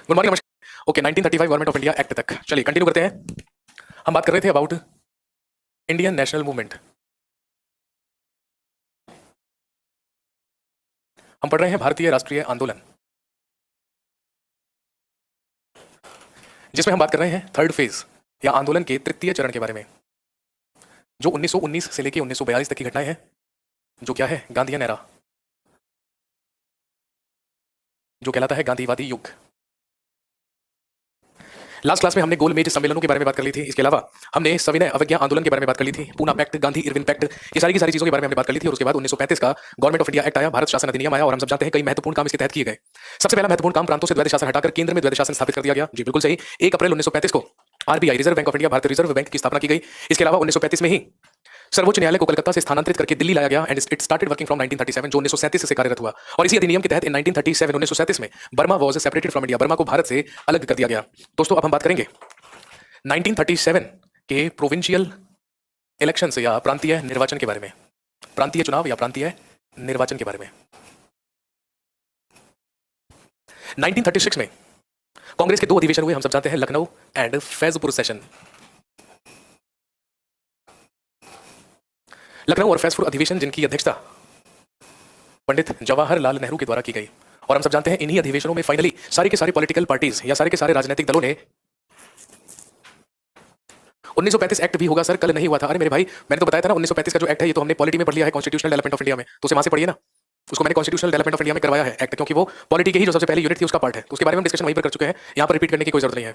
Good morning, नमस्कार। Okay, 1935 government of India act तक चलिए कंटिन्यू करते हैं। हम बात कर रहे थे अबाउट इंडियन नेशनल मूवमेंट। हम पढ़ रहे हैं भारतीय राष्ट्रीय आंदोलन, जिसमें हम बात कर रहे हैं थर्ड फेज या आंदोलन के तृतीय चरण के बारे में, जो 1919 से लेकर 1942 तक की घटनाएं हैं, जो क्या है गांधीयन एरा, जो कहलाता है गांधीवादी युग। लास्ट क्लास में हमने गोल मेज सम्मेलनों के बारे में बात कर ली थी। इसके अलावा हमने सविनय अवज्ञा आंदोलन के बारे में बात कर ली थी, Poona pact, Gandhi Irwin pact, ये सारी की सारी चीजों के बारे में हमने बात कर ली थी। और उसके बाद 1935 का गवर्नमेंट ऑफ इंडिया एक्ट आया, भारत शासन अधिनियम आया, और हम सब जानते हैं कई महत्वपूर्ण काम इसके तहत किए गए। सबसे पहला महत्वपूर्ण काम, प्रांतों से द्वैध शासन हटाकर केंद्र में द्वैध शासन स्थापित कर दिया गया। जी बिल्कुल सही। 1 अप्रैल 1935 को RBI, reserve bank of India, भारतीय रिजर्व बैंक की स्थापना की गई। इसके अलावा 1935 में ही सर्वोच्च न्यायालय को कलकत्ता से स्थानांतरित करके दिल्ली लाया गया and it started working from 1937, जो 1937 से कार्यरत हुआ। और इसी अधिनियम के तहत इन 1937 में Burma was separated from India, Burma को भारत से अलग कर दिया गया। दोस्तों अब हम बात करेंगे 1937 के प्रोविंशियल इलेक्शन या प्रांतीय निर्वाचन के बारे में, प्रांतीय चुनाव या प्रांतीय निर्वाचन के बारे में। 1936 में कांग्रेस के 2 अधिवेशन हुए, हम सब जानते हैं, लखनऊ एंड फैजपुर सेशन। लखनऊ और फैजपुर अधिवेशन जिनकी अध्यक्षता पंडित जवाहरलाल नेहरू के द्वारा की गई। और हम सब जानते हैं इन्हीं अधिवेशनों में फाइनली सारी के सारी पॉलिटिकल पार्टीज या सारे के सारे राजनीतिक दलों ने 1935 एक्ट भी होगा सर, कल नहीं हुआ था। अरे मेरे भाई, मैंने तो बताया था ना 1935 का जो एक्ट है ये तो हमने पॉलिटी में पढ़ लिया है, कॉन्स्टिट्यूशनल डेवलपमेंट ऑफ इंडिया में, तो उसे वहां से पढ़िए ना। उसको मैंने कॉन्स्टिट्यूशनल डेवलपमेंट ऑफ इंडिया में करवाया है एक्ट, क्योंकि वो पॉलिटी के ही जो सबसे पहले यूनिट थी उसका पार्ट है, तो उसके बारे में हम डिस्कशन वहीं पर कर चुके हैं, यहाँ पर रिपीट करने की कोई जरूरत नहीं है।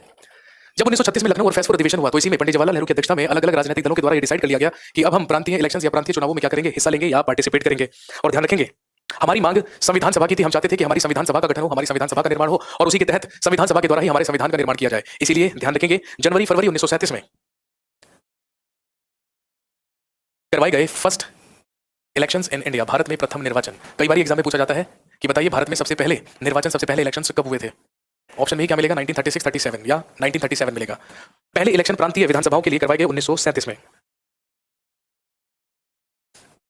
जब 1936 में लखनऊ और फैजपुर अधिवेशन हुआ तो इसी में पंडित जवाहरलाल नेहरू की अध्यक्षता में अलग अलग राजनीतिक दलों के द्वारा ये डिसाइड कर लिया गया कि अब हम प्रांतीय इलेक्शन या प्रांतीय चुनावों में क्या करेंगे, हिस्सा लेंगे या पार्टिसिपेट करेंगे। और ध्यान रखेंगे हमारी मांग संविधान सभा की थी। हम चाहते थे कि हमारी संविधान सभा का गठन हो, हमारी संविधान सभा का निर्माण हो, और उसी के तहत संविधान सभा के द्वारा ही हमारे संविधान का निर्माण किया जाए। इसीलिए ध्यान रखेंगे जनवरी फरवरी 1937 में करवाए गए first elections in India, Bharat में प्रथम निर्वाचन। कई बार एग्जाम में पूछा जाता है कि बताइए भारत में सबसे पहले निर्वाचन, सबसे पहले इलेक्शंस कब हुए थे। ऑप्शन में क्या मिलेगा, 1936, 37 या 1937 मिलेगा। पहले इलेक्शन प्रांतीय विधानसभाओं के लिए करवाए गए 1937 में।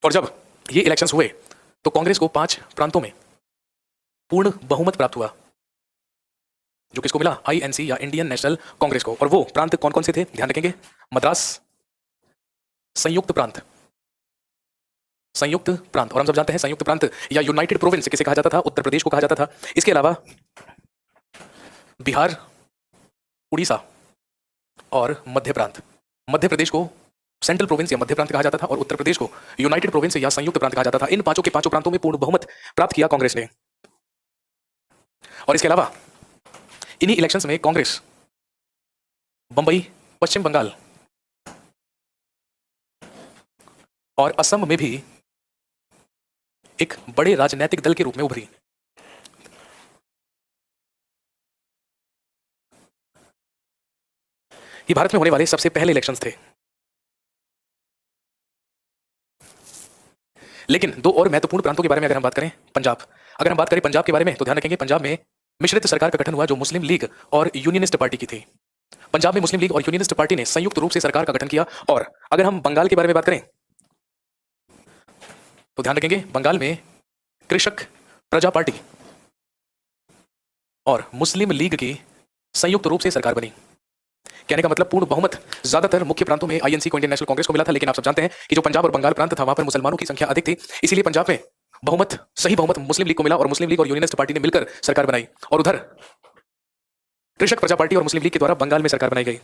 और जब ये इलेक्शंस हुए तो कांग्रेस को 5 प्रांतों में पूर्ण बहुमत प्राप्त हुआ, जो किसको मिला, आईएनसी या इंडियन नेशनल कांग्रेस को। और वो प्रांत कौन कौन से थे, ध्यान रखेंगे, मद्रास, संयुक्त प्रांत, संयुक्त प्रांत। और हम सब जानते हैं संयुक्त प्रांत या यूनाइटेड प्रोविंस किसे कहा जाता था, उत्तर प्रदेश को कहा जाता था। इसके अलावा बिहार, उड़ीसा और मध्य प्रांत। मध्य प्रदेश को सेंट्रल प्रोविंस या मध्य प्रांत कहा जाता था और उत्तर प्रदेश को यूनाइटेड प्रोविंस या संयुक्त प्रांत कहा जाता था। इन पांचों के पांचों प्रांतों में पूर्ण बहुमत प्राप्त किया कांग्रेस ने। और इसके अलावा इन्हीं इलेक्शंस में कांग्रेस बंबई, पश्चिम बंगाल और असम में भी एक बड़े राजनीतिक दल के रूप में उभरी। ये भारत में होने वाले सबसे पहले इलेक्शंस थे। लेकिन 2 और महत्वपूर्ण प्रांतों के बारे में अगर हम बात करें, पंजाब, अगर हम बात करें पंजाब के बारे में तो ध्यान रखेंगे पंजाब में मिश्रित सरकार का गठन हुआ, जो मुस्लिम लीग और यूनियनिस्ट पार्टी की थी। पंजाब में मुस्लिम लीग और यूनियनिस्ट पार्टी ने संयुक्त रूप से सरकार का गठन किया। और अगर हम बंगाल के बारे में बात करें तो ध्यान रखेंगे बंगाल में कृषक प्रजा पार्टी और मुस्लिम लीग की संयुक्त रूप से सरकार बनी। कहने का मतलब पूर्ण बहुमत ज्यादातर मुख्य प्रांतों में आईएनसी को, इंडियन नेशनल कांग्रेस को मिला था। लेकिन आप सब जानते हैं कि जो पंजाब और बंगाल प्रांत था वहां पर मुसलमानों की संख्या अधिक थी, इसीलिए पंजाब में बहुमत, सही बहुमत मुस्लिम लीग को मिला और मुस्लिम लीग और यूनियनिस्ट पार्टी ने मिलकर सरकार बनाई। और उधर कृषक प्रजा पार्टी और मुस्लिम लीग के द्वारा बंगाल में सरकार बनाई गई।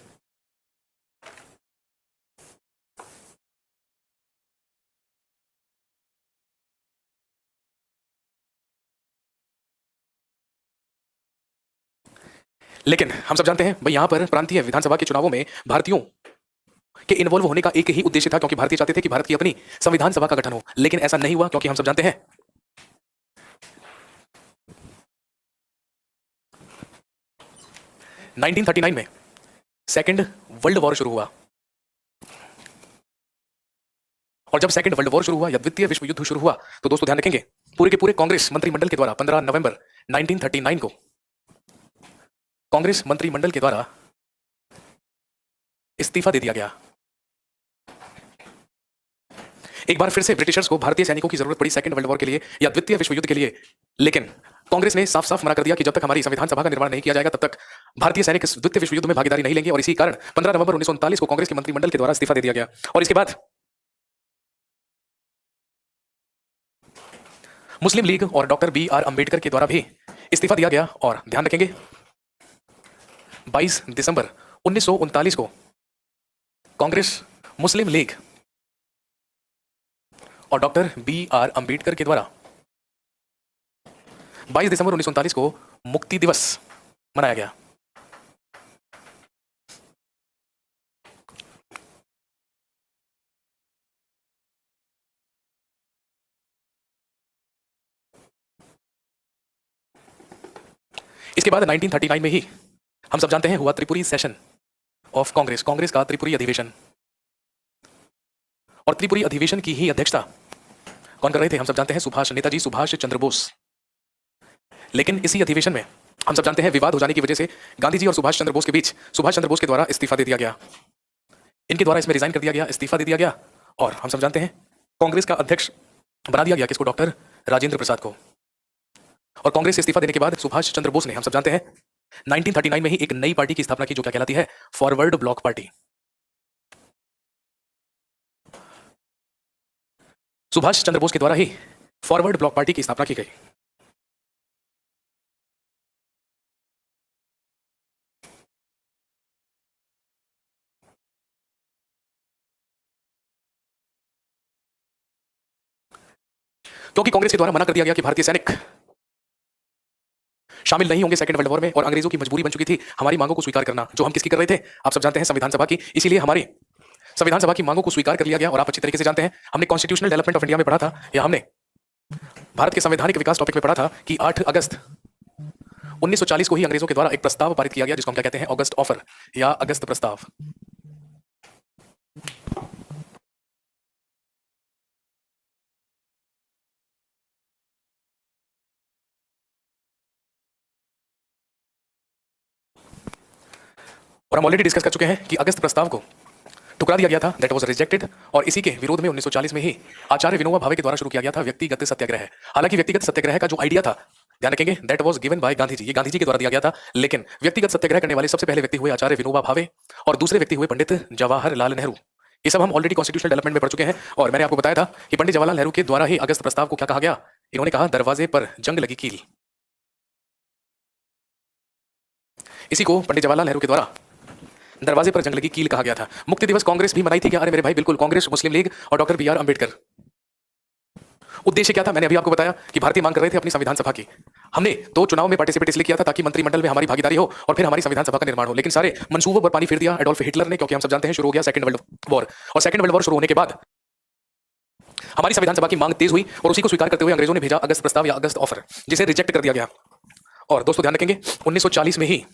लेकिन हम सब जानते हैं भाई यहां पर प्रांतीय विधानसभा के चुनावों में भारतीयों के इन्वॉल्व होने का एक ही उद्देश्य था, क्योंकि भारतीय चाहते थे कि भारत की अपनी संविधान सभा का गठन हो। लेकिन ऐसा नहीं हुआ, क्योंकि हम सब जानते हैं 1939 में सेकेंड वर्ल्ड वॉर शुरू हुआ। और जब सेकेंड वर्ल्ड वॉर शुरू हुआ या द्वितीय विश्व युद्ध शुरू हुआ तो दोस्तों ध्यान रखेंगे पूरे के पूरे कांग्रेस मंत्रिमंडल के द्वारा 15 नवंबर 1939 को कांग्रेस मंत्रिमंडल के द्वारा इस्तीफा दे दिया गया। एक बार फिर से ब्रिटिशर्स को भारतीय सैनिकों की जरूरत पड़ी सेकंड वर्ल्ड वॉर के लिए या द्वितीय विश्व युद्ध के लिए, लेकिन कांग्रेस ने साफ साफ मना कर दिया कि जब तक हमारी संविधान सभा का निर्माण नहीं किया जाएगा तब तक भारतीय सैनिक द्वितीय विश्व युद्ध में भागीदारी नहीं लेंगे और इसी कारण 15 नवंबर 1939 को कांग्रेस के मंत्रिमंडल के द्वारा इस्तीफा दे दिया गया। और इसके बाद मुस्लिम लीग और डॉक्टर बी.आर. अंबेडकर के द्वारा भी इस्तीफा दिया गया। और ध्यान रखेंगे 22 दिसंबर 1939 को कांग्रेस, मुस्लिम लीग और डॉक्टर बी.आर. अंबेडकर के द्वारा 22 दिसंबर 1939 को मुक्ति दिवस मनाया गया। इसके बाद 1939 में ही हम सब जानते हैं हुआ त्रिपुरी सेशन ऑफ कांग्रेस, कांग्रेस का त्रिपुरी अधिवेशन। और त्रिपुरी अधिवेशन की ही अध्यक्षता कौन कर रहे थे? हम सब जानते हैं सुभाष, नेताजी सुभाष चंद्र बोस। लेकिन इसी अधिवेशन में हम सब जानते हैं विवाद हो जाने की वजह से गांधी जी और सुभाष चंद्र बोस के बीच सुभाष चंद्र बोस के द्वारा इस्तीफा दे दिया गया। इनके द्वारा इसमें रिजाइन कर दिया गया, इस्तीफा दे दिया गया और हम सब जानते हैं कांग्रेस का अध्यक्ष बना दिया गया किसको? डॉक्टर राजेंद्र प्रसाद को। और कांग्रेस से इस्तीफा देने के बाद सुभाष चंद्र बोस ने, हम सब जानते हैं, 1939 में ही एक नई पार्टी की स्थापना की जो क्या कहलाती है? Forward block party. Subhash Chandra Bose के द्वारा ही फॉरवर्ड ब्लॉक पार्टी की स्थापना की गई। क्योंकि कांग्रेस के द्वारा मना कर दिया गया कि भारतीय सैनिक शामिल नहीं होंगे सेकंड वर्ल्ड वॉर में और अंग्रेजों की मजबूरी बन चुकी थी हमारी मांगों को स्वीकार करना, जो हम किसकी कर रहे थे? आप सब जानते हैं, संविधान सभा की। इसीलिए हमारी संविधान सभा की मांगों को स्वीकार कर लिया गया। और आप अच्छी तरीके से जानते हैं, हमने कॉन्स्टिट्यूशनल डेवलपमेंट ऑफ इंडिया में पढ़ा था, या हमने भारत के संवैधानिक विकास टॉपिक में पढ़ा था कि 8 अगस्त 1940 को ही अंग्रेजों के द्वारा एक प्रस्ताव पारित किया गया जिसको हम क्या कहते हैं? ऑगस्ट ऑफर या अगस्त प्रस्ताव। और हम ऑलरेडी डिस्कस कर चुके हैं कि अगस्त प्रस्ताव को ठुकरा दिया गया था, दैट वाज रिजेक्टेड। और इसी के विरोध में 1940 में ही आचार्य विनोबा भावे के द्वारा शुरू किया गया था व्यक्तिगत सत्याग्रह। हालांकि व्यक्तिगत सत्याग्रह का जो आइडिया था, ध्यान रखेंगे, that was given by Gandhi ji, ये गांधी जी के द्वारा दिया गया था। लेकिन व्यक्तिगत सत्याग्रह करने वाले सबसे पहले व्यक्ति हुए आचार्य विनोबा भावे और दूसरे व्यक्ति हुए पंडित जवाहरलाल नेहरू। ये सब हम ऑलरेडी कॉन्स्टिट्यूशनल डेवलपमेंट में पढ़ चुके हैं। और मैंने आपको बताया था कि पंडित जवाहरलाल नेहरू के द्वारा ही अगस्त प्रस्ताव को क्या कहा गया? इन्होंने कहा दरवाजे पर जंग लगी कील। इसी को पंडित जवाहरलाल नेहरू के द्वारा दरवाजे पर जंग लगी कील कहा गया था। मुक्ति दिवस कांग्रेस भी मनाई थी क्या? अरे मेरे भाई बिल्कुल, कांग्रेस, मुस्लिम लीग और डॉक्टर बी.आर. अंबेडकर। उद्देश्य क्या था? मैंने अभी आपको बताया कि भारतीय मांग कर रहे थे अपनी संविधान सभा की। हमने तो चुनाव में पार्टिसिपेट इसलिए किया था ताकि मंत्रिमंडल में हमारी भागीदारी हो और फिर हमारी संविधान सभा का निर्माण हो। लेकिन सारे मंसूबों पर पानी फेर दिया एडोल्फ हिटलर ने, क्योंकि हम सब जानते हैं शुरू हो गया सेकंड वर्ल्ड वॉर। और सेकंड वर्ल्ड वॉर शुरू होने के बाद हमारी संविधान सभा की मांग तेज हुई और उसी को स्वीकार करते हुए अंग्रेजों ने भेजा अगस्त प्रस्ताव या अगस्त ऑफर, जिसे रिजेक्ट कर दिया गया। और दोस्तों ध्यान रखेंगे, 1940 में ही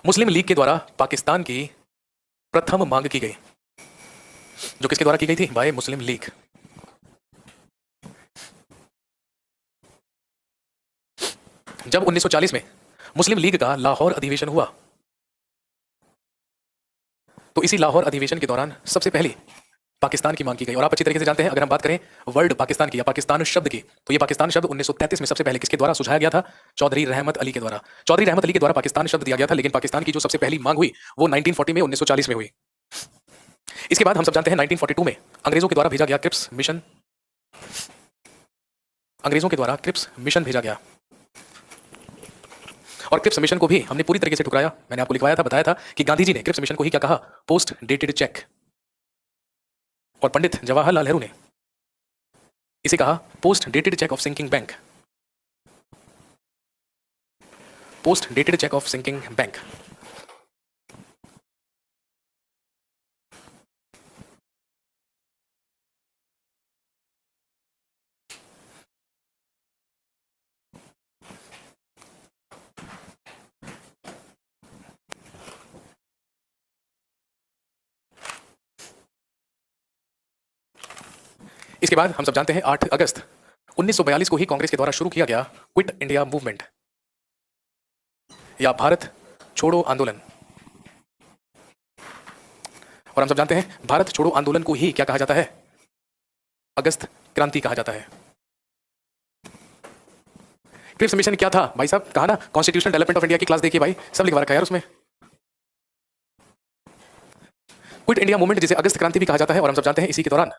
मुस्लिम लीग के द्वारा पाकिस्तान की प्रथम मांग की गई, जो किसके द्वारा की गई थी? बाय मुस्लिम लीग। जब 1940 में मुस्लिम लीग का लाहौर अधिवेशन हुआ, तो इसी लाहौर अधिवेशन के दौरान सबसे पहले पाकिस्तान की मांग की गई। और आप अच्छी तरीके से जानते हैं, अगर हम बात करें वर्ल्ड पाकिस्तान की या पाकिस्तान शब्द की, तो ये पाकिस्तान शब्द 1933 में सबसे पहले किसके द्वारा सुझाया गया था? चौधरी रहमत अली के द्वारा। चौधरी रहमत अली के द्वारा पाकिस्तान शब्द दिया गया था, लेकिन पाकिस्तान की जो सबसे पहली मांग हुई वो 1940 में, 1940 में हुई। इसके बाद हम सब जानते हैं 1942 में अंग्रेजों के द्वारा भेजा गया क्रिप्स मिशन, अंग्रेजों के द्वारा क्रिप्स मिशन भेजा गया। और क्रिप्स मिशन को भी हमने पूरी तरीके से ठुकराया। मैंने आपको लिखवाया था, बताया था कि गांधी जी ने क्रिप्स मिशन को ही क्या कहा? Post dated cheque. और पंडित जवाहरलाल नेहरू ने इसे कहा post dated cheque of sinking bank. Post dated cheque of sinking bank. इसके बाद हम सब जानते हैं 8 अगस्त 1942 को ही कांग्रेस के द्वारा शुरू किया गया क्विट इंडिया मूवमेंट या भारत छोड़ो आंदोलन। और हम सब जानते हैं भारत छोड़ो आंदोलन को ही क्या कहा जाता है? अगस्त क्रांति कहा जाता है। फिफ्थ मिशन क्या था भाई साहब? कहा ना कॉन्स्टिट्यूशनल डेवलपमेंट ऑफ इंडिया की क्लास देखी भाई, सब लिखवा रखा है यार उसमें। क्विट इंडिया मूवमेंट जिसे अगस्त क्रांति भी कहा जाता है और हम सब जानते हैं इसी के दौरान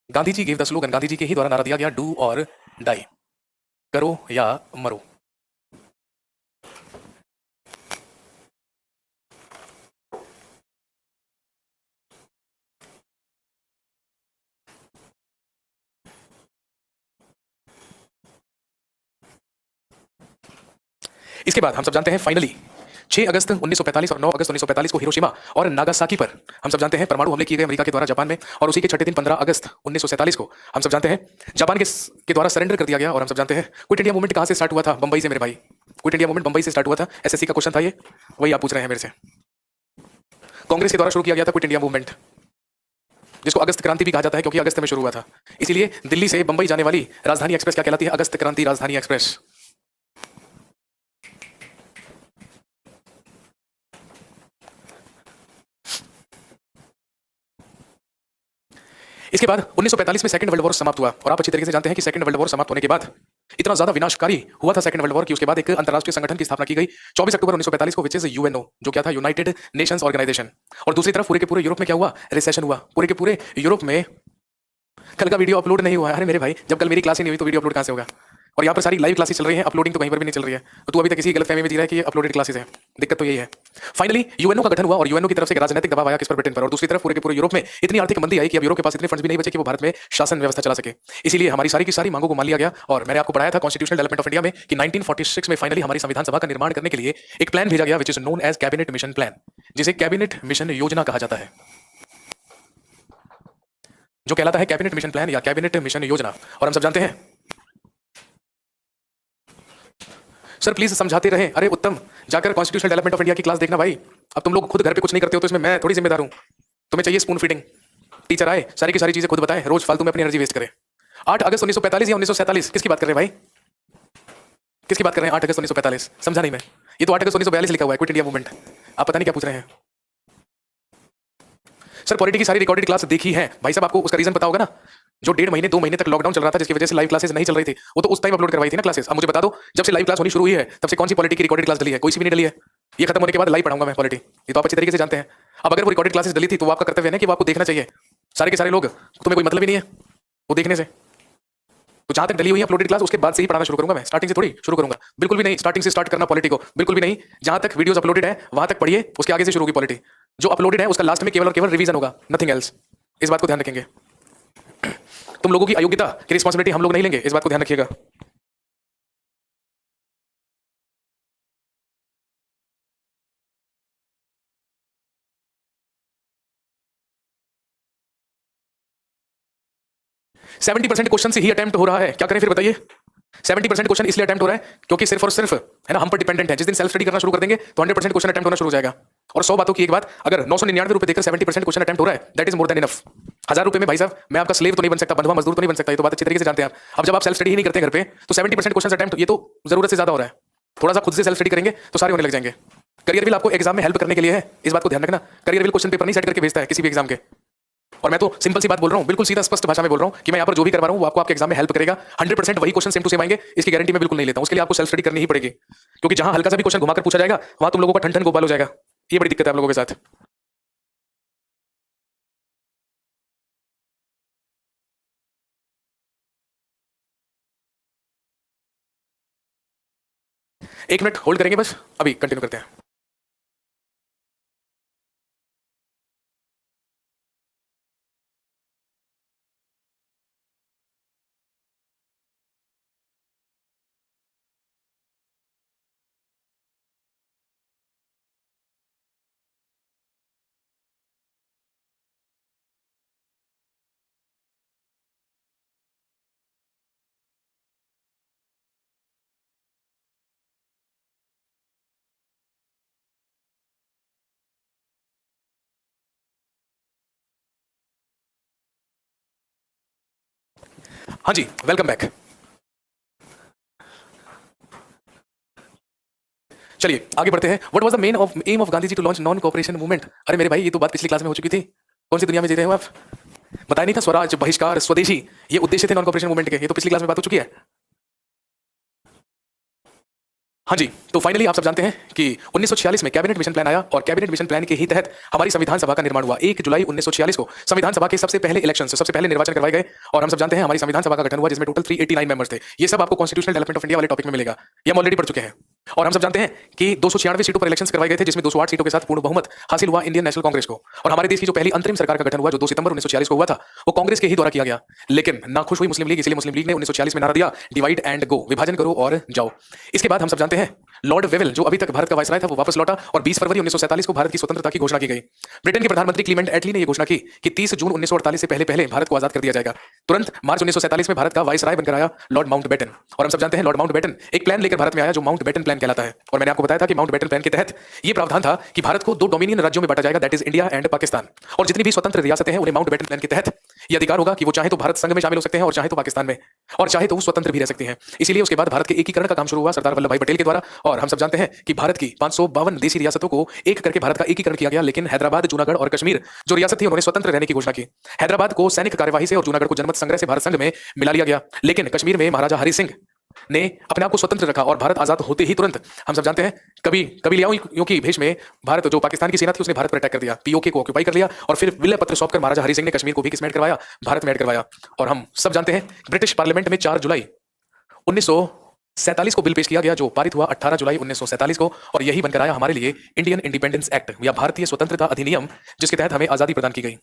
Gandhi ji give the slogan, Gandhi ji के ही द्वारा नारा दिया गया डू और डाई, करो या मरो। इसके बाद हम सब जानते हैं फाइनली 6 अगस्त 1945 और 9 अगस्त 1945 को हिरोशिमा और नागासाकी पर हम सब जानते हैं परमाणु हमले किए गए अमेरिका के द्वारा जापान में, और उसी के छठे दिन 15 अगस्त 1947 को हम सब जानते हैं जापान के द्वारा सरेंडर कर दिया गया। और हम सब जानते हैं क्विट इंडिया मूवमेंट कहां से स्टार्ट हुआ था? बंबई से मेरे भाई। क्विट इंडिया मूवमेंट बंबई से स्टार्ट हुआ था। एसएससी का क्वेश्चन था ये, वही आप पूछ रहे हैं मेरे से। कांग्रेस के द्वारा शुरू किया गया था क्विट इंडिया मूवमेंट, जिसको अगस्त क्रांति भी कहा जाता है क्योंकि अगस्त में शुरू हुआ था। इसीलिए दिल्ली से बंबई जाने वाली राजधानी एक्सप्रेस क्या कहलाती है? अगस्त क्रांति राजधानी एक्सप्रेस। इसके बाद 1945 में सेकंड वर्ल्ड वॉर समाप्त हुआ, और आप अच्छी तरीके से जानते हैं कि सेकंड वर्ल्ड वॉर समाप्त होने के बाद इतना ज्यादा विनाशकारी हुआ था सेकंड वर्ल्ड वॉर कि उसके बाद एक अंतर्राष्ट्रीय संगठन की स्थापना की गई 24 अक्टूबर 1945 को, विच इज यूएनओ, जो क्या था? United Nations Organisation. और दूसरी तरफ पूरे के पूरे यूरोप में क्या हुआ? रिसेशन हुआ। पूरे के पूरे यूरोप में कल का वीडियो अपलोड नहीं हुआ है। अरे मेरे भाई, जब कल मेरी क्लास ही नहीं हुई तो वीडियो अपलोड कहां से होगा? और यहाँ पर सारी लाइव क्लासेस चल रही हैं, अपलोडिंग तो कहीं पर भी नहीं चल रही है। तो तू अभी तक किसी गलतफहमी में जी रहा है कि ये अपलोडेड क्लासेस है। दिक्कत तो यही है। फाइनली यूएनओ का गठन हुआ और यूएनओ की तरफ से एक राजनीतिक दबाव आया किस पर? ब्रिटेन पर। और दूसरी तरफ पूरे के पूरे यूरोप में इतनी आर्थिक मंदी आई कि अब यूरोप के पास इतने फंड्स भी नहीं बचे कि वो भारत में शासन व्यवस्था चला सके। इसीलिए हमारी सारी की सारी मांगों को मान लिया गया। और मैंने आपको पढ़ाया था कॉन्स्टिट्यूशनल डेवलपमेंट ऑफ इंडिया में कि 1946 में फाइनली हमारी संविधान सभा का निर्माण करने के लिए एक प्लान भेजा गया, which is known as cabinet mission plan, जिसे कैबिनेट मिशन योजना कहा जाता है, जो कहलाता है कैबिनेट मिशन प्लान या कैबिनेट मिशन योजना। और हम सब जानते हैं सर प्लीज समझाते रहे। अरे उत्तम, जाकर कॉन्स्टिट्यूशनल डेवलपमेंट ऑफ इंडिया की क्लास देखना भाई। अब तुम लोग खुद घर पे कुछ नहीं करते हो तो इसमें मैं थोड़ी जिम्मेदार हूं। तुम्हें चाहिए स्पून फीडिंग, टीचर आए सारी की सारी चीजें खुद बताएं, रोज फालतू में अपनी एनर्जी वेस्ट करें। 8 अगस्त 1945 या 1947 किसकी बात कर रहे हैं भाई? किसकी बात कर रहे हैं? 8 अगस्त 1945 समझा नहीं मैं। ये तो 8 अगस्त 1942 लिखा हुआ है, क्विट इंडिया मूवमेंट। आप पता नहीं क्या पूछ रहे हैं। सर पॉलिटी की सारी रिकॉर्डेड क्लास देखी है भाई साहब, आपको उसका रीजन पता होगा ना? जो 1.5 महीने 2 महीने तक लॉकडाउन चल रहा था, जिसकी वजह से लाइव क्लासेस नहीं चल रही थी, वो तो उस टाइम अपलोड करवाई थी ना क्लासेस। अब मुझे बता दो, जब से लाइव क्लास होनी शुरू हुई है तब से कौन सी पॉलिटी की रिकॉर्डेड क्लास डली है? कोई सी भी नहीं डली है। ये खत्म होने के बाद लाइव पढ़ाऊंगा मैं पॉलिटी, ये तो आप अच्छी तरीके से जानते हैं। अब अगर वो रिकॉर्डेड क्लासेस डली थी तो वो आपका कर्तव्य है ना कि वो आपको देखना चाहिए। सारे के सारे लोग, तुम्हें कोई मतलब ही नहीं है वो देखने से। तो जहां तक डली हुई है अपलोडेड क्लास, उसके बाद से ही पढ़ाना शुरू करूंगा मैं, स्टार्टिंग से थोड़ी शुरू करूंगा। बिल्कुल भी नहीं स्टार्टिंग से स्टार्ट करना पॉलिटी को, बिल्कुल भी नहीं। जहां तक वीडियोस अपलोडेड है वहां तक पढ़िए, उसके आगे से शुरू होगी पॉलिटी। जो अपलोडेड है उसका लास्ट में केवल और केवल रिवीजन होगा, नथिंग एल्स। इस बात को ध्यान रखेंगे। तुम लोगों की अयोग्यता की रिस्पांसिबिलिटी हम लोग नहीं लेंगे, इस बात को ध्यान रखिएगा। सेवेंटी परसेंट क्वेश्चन से ही अटेम्प्ट हो रहा है, क्या करें फिर बताइए? 70% क्वेश्चन इसलिए अटेम्प्ट हो रहा है क्योंकि सिर्फ और सिर्फ है ना हम पर डिपेंडेंट है। जिस दिन सेल्फ स्टडी करना शुरू कर देंगे तो 100% क्वेश्चन अटेम्प्ट होना शुरू हो जाएगा। और 100 बातों की एक बात, अगर 999 रुपए देकर 70% क्वेश्चन अटेम्प्ट हो रहा है, that is more than enough. 1000 रुपए में भाई साहब मैं आपका स्लेव तो नहीं बन सकता, बंधुआ मजदूर तो नहीं बन सकता, ये तो बात अच्छी तरीके से जानते हैं आप। अब जब आप सेल्फ स्टडी ही नहीं करते घर पे तो 70% क्वेश्चन अटेम्प्ट, ये तो जरूरत से ज्यादा हो रहा है। थोड़ा सा खुद से सेल्फ स्टडी करेंगे तो सारे होने लग जाएंगे। करियर विल आपको एग्जाम में हेल्प करने के लिए है, इस बात को ध्यान रखना। करियर विल क्वेश्चन पेपर नहीं सेट करके भेजता है किसी भी एग्जाम के। और मैं तो सिंपल सी बात बोल रहा हूं, बिल्कुल सीधा स्पष्ट भाषा में बोल रहा हूं कि मैं यहां पर जो भी करवा रहा हूं वो आपको आपके एग्जाम में हेल्प करेगा। 100% वही क्वेश्चन सेम टू सेम आएंगे, इसकी गारंटी मैं बिल्कुल नहीं लेता हूं। उसके लिए आपको सेल्फ स्टडी करनी ही पड़ेगी, क्योंकि जहां हल्का सा भी क्वेश्चन घुमाकर पूछा जाएगा वहां तुम लोगों का ठन ठन गोपाल हो जाएगा। ये बड़ी दिक्कत है आप लोगों के साथ। एक मिनट होल्ड करेंगे बस, अभी कंटिन्यू करते हैं। हाँ जी, वेलकम बैक। चलिए आगे बढ़ते हैं। What was the main of aim of Gandhi ji to launch non cooperation movement? अरे मेरे भाई ये तो बात पिछली क्लास में हो चुकी थी। कौन सी दुनिया में जी रहे हो आप? बताया नहीं था? स्वराज, बहिष्कार, स्वदेशी, ये उद्देश्य थे नॉन कोऑपरेशन मूवमेंट के। ये तो पिछली क्लास में बात हो चुकी है। हाँ जी, तो फाइनली आप सब जानते हैं कि 1946 में कैबिनेट मिशन प्लान आया और कैबिनेट मिशन प्लान के ही तहत हमारी संविधान सभा का निर्माण हुआ। 1 जुलाई 1946 को संविधान सभा के सबसे पहले इलेक्शन, सबसे पहले निर्वाचन करवाए गए और हम सब जानते हैं हमारी संविधान सभा का गठन हुआ जिसमें टोटल 389 मेंबर्स थे। ये सब आपको कॉन्स्टिट्यूशनल डेवलपमेंट ऑफ इंडिया वाले टॉपिक में मिलेगा, ये हम ऑलरेडी पढ़ चुके हैं। और हम सब जानते हैं कि 296 सीटों पर इलेक्शंस करवाए गए थे जिसमें 208 सीटों के साथ पूर्ण बहुमत हासिल हुआ इंडियन नेशनल कांग्रेस को। और हमारे देश की जो पहली अंतरिम सरकार का गठन हुआ जो 2 सितंबर 1946 को हुआ था वो कांग्रेस के ही द्वारा किया गया। लेकिन नाखुश हुई मुस्लिम लीग, इसलिए मुस्लिम लीग ने 1946 में नारा दिया डिवाइड एंड गो, विभाजन करो और जाओ। इसके बाद हम सब जानते हैं लॉर्ड वेवेल जो अभी तक भारत का वायसराय था वो वापस लौटा और 20 फरवरी 1947 को भारत की स्वतंत्रता की घोषणा की गई। ब्रिटेन के प्रधानमंत्री क्लीमेंट एटली ने यह घोषणा की कि 30 जून 1948 से पहले भारत को आजाद कर दिया जाएगा। तुरंत मार्च 1947 में भारत का वायसराय बनकर आया लॉर्ड माउंटबेटन। और हम सब जानते हैं लॉर्ड माउंटबेटन एक प्लान लेकर भारत में आया जो माउंटबेटन प्लान कहलाता है। और मैंने आपको बताया था कि माउंटबेटन प्लान के तहत यह प्रावधान था कि भारत को 2 डोमिनियन राज्यों में बांटा जाएगा, that is India and Pakistan. और जितनी भी स्वतंत्र रियासतें हैं उन्हें माउंटबेटन प्लान के तहत यह अधिकार होगा कि वो चाहे तो भारत संघ में शामिल हो सकते हैं और चाहे तो पाकिस्तान में, और चाहे तो वो स्वतंत्र भी रह सकती हैं। इसीलिए उसके बाद भारत के एकीकरण का काम शुरू हुआ सरदार वल्लभ भाई पटेल के द्वारा। और हम सब जानते हैं कि भारत की 552 देशी रियासतों को एक करके भारत का एकीकरण किया गया। लेकिन हैदराबाद, जूनागढ़ और कश्मीर जो रियासत थी उन्होंने स्वतंत्र रहने की घोषणा की। हैदराबाद को सैनिक कार्यवाही से और जूनागढ़ को जनमत संग्रह से भारत संघ में मिला लिया गया। लेकिन कश्मीर में महाराजा हरि सिंह ने अपने आप को स्वतंत्र रखा और भारत आजाद होते ही तुरंत हम सब जानते हैं कभी कभी लियाओं की भेष में भारत जो पाकिस्तान की सेना थी उसने भारत पर अटैक कर दिया, पीओके को ऑक्यूपाई कर लिया और फिर विलय पत्र सौंपकर महाराजा हरि सिंह ने कश्मीर को भी किसमें ऐड करवाया, भारत में ऐड करवाया। और हम सब जानते हैं ब्रिटिश पार्लियामेंट में 4 जुलाई 1947 को बिल पेश किया गया जो पारित हुआ 18 जुलाई 1947 को। और यही बनकर आया हमारे लिए इंडियन इंडिपेंडेंस एक्ट या भारतीय स्वतंत्रता अधिनियम, जिसके तहत हमें आजादी प्रदान की गई।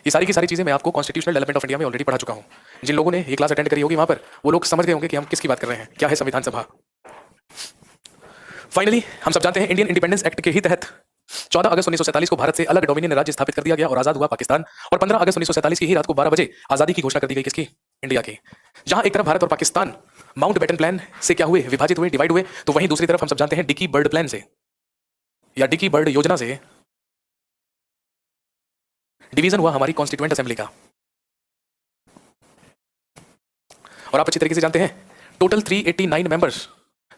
ये सारी की सारी चीजें मैं आपको कॉन्स्टिट्यूशनल डेवलपमेंट ऑफ इंडिया में ऑलरेडी पढ़ा चुका हूं। जिन लोगों ने ये क्लास अटेंड करी होगी वहां पर वो लोग समझ गए होंगे कि हम किसकी बात कर रहे हैं, क्या है संविधान सभा। फाइनली हम सब जानते हैं इंडियन इंडिपेंडेंस एक्ट के ही तहत 14 अगस्त 1947 को भारत से अलग डोमिनियन राज्य स्थापित कर दिया गया और आजाद हुआ पाकिस्तान। और 15 अगस्त 1947 की ही रात को 12 बजे आजादी की घोषणा कर दी गई, किसकी, इंडिया की। जहां एक तरफ भारत और पाकिस्तान माउंटबेटन प्लान से क्या हुए, विभाजित हुए, डिवाइड हुए, तो वहीं दूसरी तरफ हम सब जानते हैं डिकी बर्ड प्लान से या डिकी बर्ड योजना से डिवीजन हुआ हमारी कॉन्स्टिट्यूएंट असेंबली का। और आप अच्छी तरीके से जानते हैं टोटल 389 मेंबर्स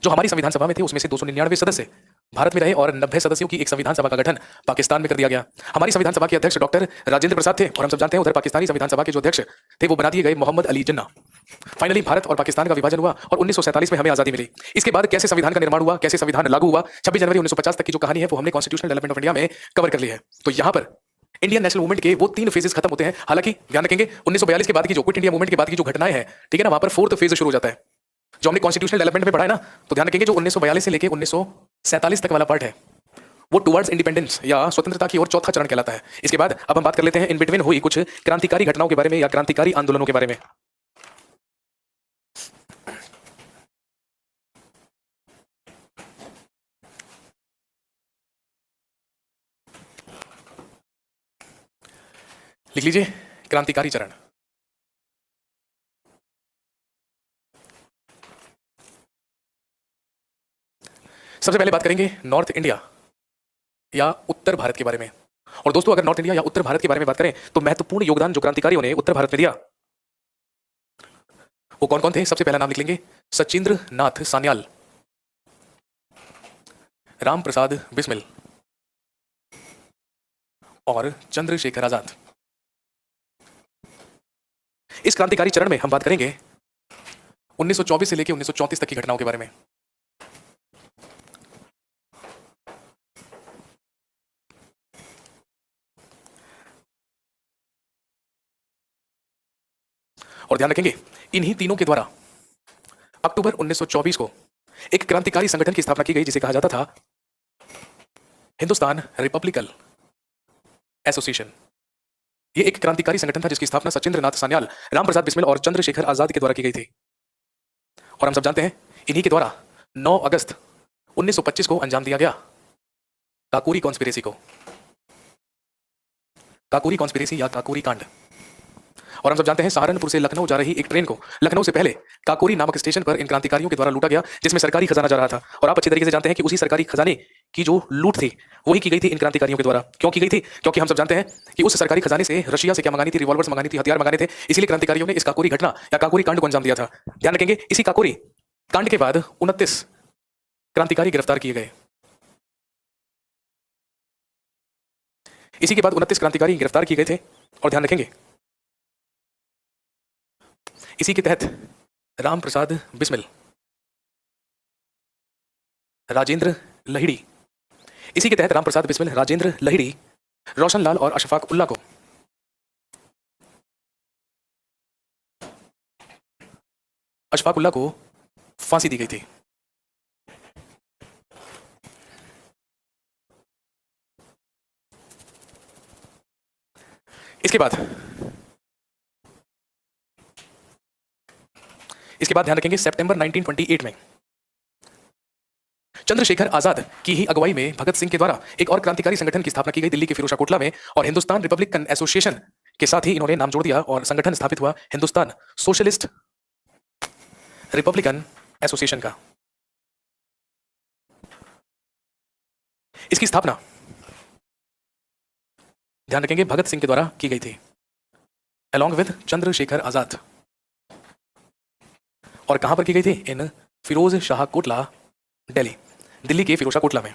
जो हमारी संविधान सभा में थे उसमें से 299 सदस्य भारत में रहे और 90 सदस्यों की एक संविधान सभा का गठन पाकिस्तान में कर दिया गया। हमारी संविधान सभा के अध्यक्ष डॉक्टर राजेंद्र प्रसाद थे और हम सब जानते हैं उधर पाकिस्तानी संविधान सभा के जो अध्यक्ष थे वो बना दिए गए मोहम्मद अली जिन्ना। फाइनली भारत और पाकिस्तान का विभाजन हुआ और 1947 में हमें आजादी मिली। इसके बाद कैसे संविधान का निर्माण हुआ, कैसे संविधान लागू हुआ, 26 जनवरी 1950 तक की जो कहानी है वो हमने कॉन्स्टिट्यूशनल डेवलपमेंट ऑफ इंडिया में कवर कर ली है। तो यहाँ पर इंडियन नेशनल मूवमेंट के वो 3 फेजेस खत्म होते हैं। हालांकि ध्यान रखेंगे 1942 के बाद की जो क्विट इंडिया मूवमेंट के बाद की जो घटनाएं हैं, ठीक है ना, वहां पर 4th फेज शुरू हो जाता है जो हमने कॉन्स्टिट्यूशनल डेवलपमेंट में पढ़ा है ना। तो ध्यान रखेंगे जो 1942 से लेकर 1947 तक वाला पार्ट है वो टुवर्ड्स इंडिपेंडेंस या स्वतंत्रता की ओर चौथा चरण कहलाता है। इसके बाद अब हम बात कर लेते हैं इन बिटवीन हुई कुछ क्रांतिकारी घटनाओं के बारे में या क्रांतिकारी आंदोलनों के बारे में। लिख लीजिए क्रांतिकारी चरण। सबसे पहले बात करेंगे नॉर्थ इंडिया या उत्तर भारत के बारे में। और दोस्तों अगर नॉर्थ इंडिया या उत्तर भारत के बारे में बात करें तो महत्वपूर्ण योगदान जो क्रांतिकारियों ने उत्तर भारत में दिया वो कौन कौन थे। सबसे पहला नाम लिख लेंगे सचिंद्र नाथ सान्याल, राम प्रसाद बिस्मिल और चंद्रशेखर आजाद। इस क्रांतिकारी चरण में हम बात करेंगे 1924 से लेकर 1934 तक की घटनाओं के बारे में। और ध्यान रखेंगे इन्हीं तीनों के द्वारा अक्टूबर 1924 को एक क्रांतिकारी संगठन की स्थापना की गई जिसे कहा जाता था हिंदुस्तान रिपब्लिकन एसोसिएशन। यह एक क्रांतिकारी संगठन था जिसकी स्थापना सचिंद्र नाथ सान्याल, राम प्रसाद बिस्मिल और चंद्रशेखर आजाद के द्वारा की गई थी। और हम सब जानते हैं इन्हीं के द्वारा 9 अगस्त 1925 को अंजाम दिया गया काकोरी कॉन्स्पिरेसी को, काकोरी कॉन्स्पिरेसी या काकोरी कांड। और हम सब जानते हैं सहारनपुर से लखनऊ जा रही एक ट्रेन को लखनऊ से पहले काकोरी नामक स्टेशन पर इन क्रांतिकारियों के द्वारा लूटा गया जिसमें सरकारी खजाना जा रहा था। और आप अच्छी तरीके से जानते हैं कि उसी सरकारी खजाने की जो लूट थी वही की गई थी इन क्रांतिकारियों के द्वारा। क्यों की गई थी? क्योंकि हम सब जानते हैं कि उस सरकारी खजाने से रशिया से क्या मंगानी थी, रिवॉल्वर्स मंगानी थी, हथियार मंगाने थे। इसलिए क्रांतिकारियों ने इस काकोरी घटना या काकोरी कांड को अंजाम दिया था। ध्यान रखेंगे इसी काकोरी कांड के बाद 29 क्रांतिकारी गिरफ्तार किए गए। इसी के बाद 29 क्रांतिकारी गिरफ्तार किए गए थे। और ध्यान रखेंगे इसी के तहत राम प्रसाद बिस्मिल राजेंद्र लहिड़ी। इसी के तहत रामप्रसाद बिस्मिल, राजेंद्र लहिड़ी, रोशन लाल और अशफाक उल्ला को फांसी दी गई थी। इसके बाद ध्यान रखेंगे सितंबर 1928 में चंद्रशेखर आजाद की ही अगुवाई में भगत सिंह के द्वारा एक और क्रांतिकारी संगठन की स्थापना की गई दिल्ली के फिरोजा कोटला में, और हिंदुस्तान रिपब्लिकन एसोसिएशन के साथ ही इन्होंने नाम जोड़ दिया और संगठन स्थापित हुआ हिंदुस्तान सोशलिस्ट रिपब्लिकन एसोसिएशन का। इसकी स्थापना ध्यान रखेंगे भगत सिंह के द्वारा की गई थी अलॉन्ग विद चंद्रशेखर आजाद। और कहां पर की गई थी? इन फिरोज शाह कोटला, दिल्ली के फिरोजा कोटला में।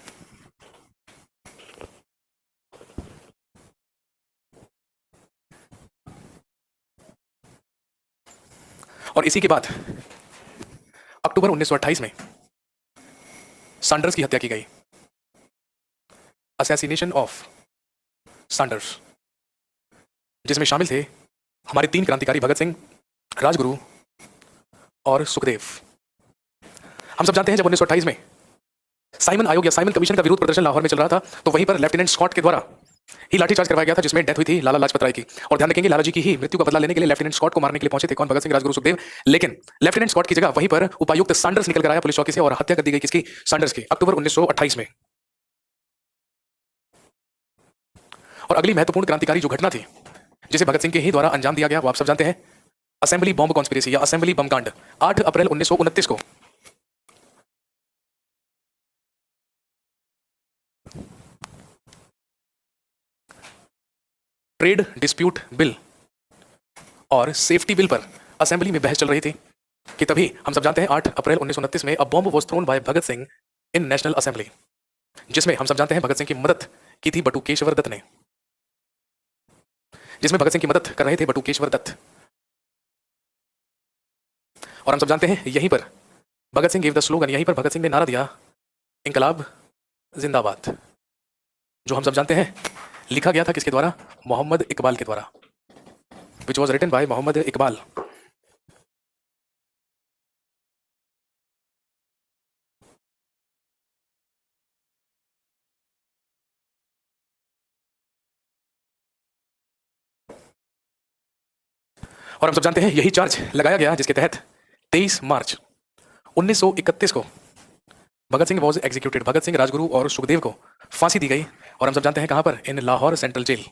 और इसी के बाद अक्टूबर 1928 में सैंडर्स की हत्या की गई, असैसिनेशन ऑफ सैंडर्स, जिसमें शामिल थे हमारे 3 क्रांतिकारी भगत सिंह, राजगुरु और सुखदेव। हम सब जानते हैं जब 1928 में साइमन आयोग या साइमन कमीशन का विरोध प्रदर्शन लाहौर में चल रहा था, तो वहीं पर लेफ्टिनेंट स्कॉट के द्वारा ही लाठीचार्ज करवाया गया था, जिसमें डेथ हुई थी लाला लाजपत राय की। और ध्यान रखेंगे लाला जी की ही मृत्यु का बदला लेने के लिए लेफ्टिनेंट स्कॉट को मारने के लिए पहुंचे थे कौन? भगत सिंह, राजगुरु, सुखदेव। लेकिन लेफ्टिनेंट स्कॉट की जगह वहीं पर उपायुक्त सैंडर्स निकल कर आया पुलिस चौकी से, और हत्या कर दी गई किसकी? सैंडर्स की, अक्टूबर 1928 में। और अगली महत्वपूर्ण क्रांतिकारी जो घटना थी जिसे भगत सिंह के ही द्वारा अंजाम दिया गया, वो आप सब जानते हैं, असेंबली बॉम्ब कॉन्स्पिरेसी या असेंबली बम कांड। 8 अप्रैल 1929 को ट्रेड डिस्प्यूट बिल और सेफ्टी बिल पर असेंबली में बहस चल रही थी कि तभी हम सब जानते हैं 8 अप्रैल 1929 में a bomb was thrown by Bhagat Singh in national assembly, जिसमें हम सब जानते हैं भगत सिंह की मदद की थी बटुकेश्वर दत्त ने, जिसमें भगत सिंह की मदद कर रहे थे बटुकेश्वर दत्त। और हम सब जानते हैं यहीं पर Bhagat Singh give the slogan, यहीं पर भगत सिंह ने नारा दिया, इंकलाब जिंदाबाद, जो हम सब जानते हैं लिखा गया था किसके द्वारा? मोहम्मद इकबाल के द्वारा, which was written by Muhammad Iqbal. और हम सब जानते हैं यही चार्ज लगाया गया जिसके तहत 23 मार्च 1931 को भगत सिंह वॉज एग्जीक्यूटेड, भगत सिंह, राजगुरु और सुखदेव को फांसी दी गई। और हम सब जानते हैं कहां पर? इन लाहौर सेंट्रल जेल।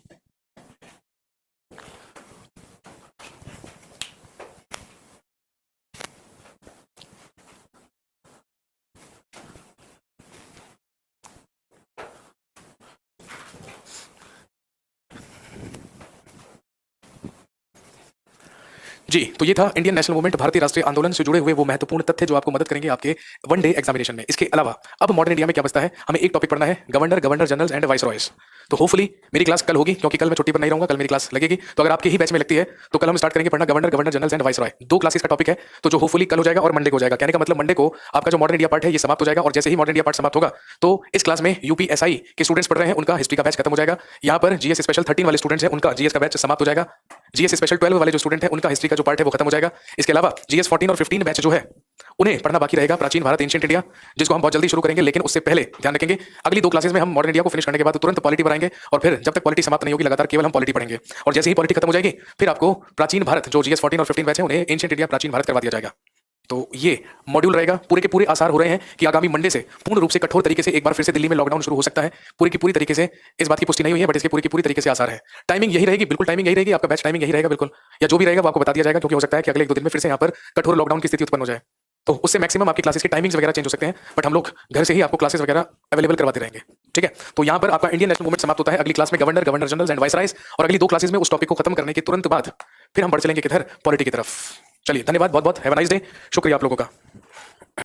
जी, तो ये था इंडियन नेशनल मूवमेंट, भारतीय राष्ट्रीय आंदोलन से जुड़े हुए वो महत्वपूर्ण तथ्य जो आपको मदद करेंगे आपके वन डे एग्जामिनेशन में। इसके अलावा अब मॉडर्न इंडिया में क्या बचता है? हमें एक टॉपिक पढ़ना है, governor, governor generals and viceroys. तो होपफुली मेरी क्लास कल होगी, क्योंकि कल मैं छुट्टी पर नहीं रहूंगा, कल मेरी क्लास लगेगी। तो अगर आपके ही बैच में लगती है तो कल हम स्टार्ट करेंगे पढ़ना governor, governor generals and viceroy. 2 classes का टॉपिक है, तो जो होपफुली कल हो जाएगा और मंडे को हो जाएगा। कहने का मतलब मंडे को आपका जो मॉडर्न इंडिया पार्ट है ये समाप्त हो जाएगा, और जैसे ही मॉडर्न इंडिया पार्ट समाप्त होगा तो इस क्लास में यूपीएसआई के स्टूडेंट्स पढ़ रहे हैं, उनका हिस्ट्री का बैच खत्म हो जाएगा। यहाँ पर जीएस स्पेशल 13 वाले स्टूडेंट्स हैं, उनका जीएस का बैच समाप्त हो जाएगा। जीएस स्पेशल 12 वाले जो स्टूडेंट हैं उनका हिस्ट्री का जो पार्ट है वो खत्म हो जाएगा। इसके अलावा जीएस 14 और 15 बैच जो है उन्हें पढ़ना बाकी रहेगा, प्राचीन भारत, एंशिएंट इंडिया, जिसको हम बहुत जल्दी शुरू करेंगे। लेकिन उससे पहले ध्यान रखेंगे अगली 2 क्लासेस में हम मॉडर्न इंडिया को फिनिश करने के बाद तुरंत पॉलिटी बढ़ाएंगे, और फिर जब तक पॉलिटी समाप्त नहीं होगी लगातार केवल हम पॉलिटी पढ़ेंगे। और जैसे ही पॉलिटी खत्म हो जाएगी फिर आपको प्राचीन भारत, जो जीएस 14 और 15 बैच है, उन्हें एंशिएंट इंडिया, प्राचीन भारत करवा दिया जाएगा। तो ये मॉड्यूल रहेगा। पूरे के पूरे आसार हो रहे हैं कि आगामी मंडे से पूर्ण रूप से कठोर तरीके से एक बार फिर से दिल्ली में लॉकडाउन शुरू हो सकता है। पूरी की पूरी तरीके से इस बात की पुष्टि नहीं हुई है, बट इसके पूरी की पूरी तरीके से आसार है। टाइमिंग यही रहेगी, बिल्कुल टाइमिंग यही रहेगी, आपका बैच टाइमिंग यही रहेगा बिल्कुल, या जो भी रहेगा वो आपको बता दिया जाएगा, क्योंकि हो सकता है कि अगले 1-2 दिन में फिर से यहाँ पर कठोर लॉकडाउन की स्थिति उत्पन्न हो जाए। तो उससे मैक्सिमम आपकी क्लासेस की टाइमिंग्स वगैरह चेंज हो सकते हैं, बट हम लोग घर से ही आपको क्लासेस वगैरह अवेलेबल करवाते रहेंगे। ठीक है, तो यहाँ पर आपका इंडियन नेशनल मूवमेंट समाप्त होता है। अगली क्लास में गवर्नर, गवर्नर जनरल्स एंड वाइसरायज, और अगली 2 क्लासेस में उस टॉपिक को खत्म करने के तुरंत बाद फिर हम बढ़ चलेंगे किधर? पॉलिटी की तरफ। चलिए, धन्यवाद बहुत बहुत, हैव अ नाइस डे। शुक्रिया आप लोगों का।